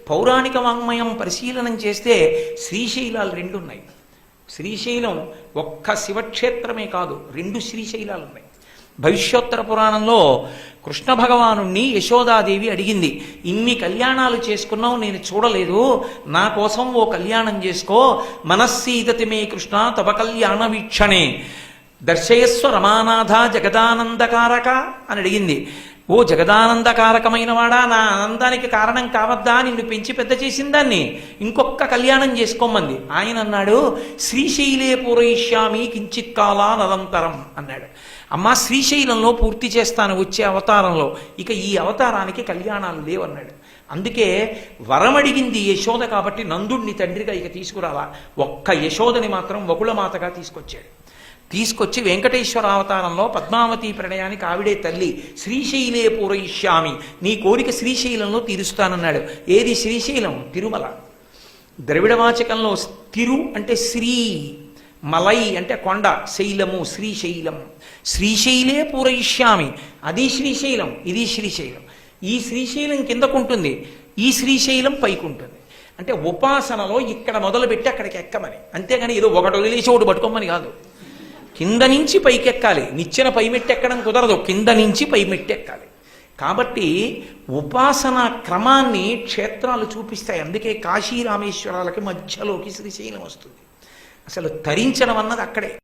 పౌరాణిక వాంగ్మయం పరిశీలనం చేస్తే శ్రీశైలాలు రెండు ఉన్నాయి. శ్రీశైలం ఒక్క శివక్షేత్రమే కాదు, రెండు శ్రీశైలాలు ఉన్నాయి. భవిష్యోత్తర పురాణంలో కృష్ణ భగవానుణ్ణి యశోదాదేవి అడిగింది, ఇన్ని కళ్యాణాలు చేసుకున్నావు, నేను చూడలేదు, నా కోసం ఓ కళ్యాణం చేసుకో, మనస్సీదతి మే కృష్ణ తవ కళ్యాణ వీక్షణే దర్శయస్వ రమానాథ జగదానందకారక అని అడిగింది. ఓ జగదానందకారకమైన వాడా, నా ఆనందానికి కారణం కావద్దా, నిన్ను పెంచి పెద్ద చేసిన దాన్ని, ఇంకొక కళ్యాణం చేసుకోమంది. ఆయన అన్నాడు, శ్రీశైలే పూరయిష్యామి కించిత్ కాలా నరంతరం అన్నాడు. అమ్మా, శ్రీశైలంలో పూర్తి చేస్తాను వచ్చే అవతారంలో, ఇక ఈ అవతారానికి కళ్యాణాలు లేవన్నాడు. అందుకే వరమడిగింది యశోద కాబట్టి నందుడిని తండ్రిగా ఇక తీసుకురాలా, ఒక్క యశోదని మాత్రం వకుళమాతగా తీసుకొచ్చి వెంకటేశ్వర అవతారంలో పద్మావతి ప్రణయానికి ఆవిడే తల్లి. శ్రీశైలే పూరయిష్యామి, నీ కోరిక శ్రీశైలంలో తీరుస్తానన్నాడు. ఏది శ్రీశైలం? తిరుమల. ద్రవిడవాచకంలో తిరు అంటే శ్రీ, మలై అంటే కొండ, శైలము శ్రీశైలం. శ్రీశైలే పూరయిష్యామి, అది శ్రీశైలం, ఇది శ్రీశైలం. ఈ శ్రీశైలం కిందకుంటుంది, ఈ శ్రీశైలం పైకుంటుంది. అంటే ఉపాసనలో ఇక్కడ మొదలుపెట్టి అక్కడికి ఎక్కమని, అంతేగాని ఏదో ఒకటి వదిలేసి ఒకటి పట్టుకోమని కాదు. కింద నుంచి పైకెక్కాలి, నిచ్చెన పైమెట్టెక్కడం కుదరదు, కింద నుంచి పైమెట్టెక్కాలి. కాబట్టి ఉపాసనా క్రమాన్ని క్షేత్రాలు చూపిస్తాయి. అందుకే కాశీ రామేశ్వరాలకి మధ్యలోకి శ్రీశైలం వస్తుంది. అసలు తరించడం అన్నది అక్కడే.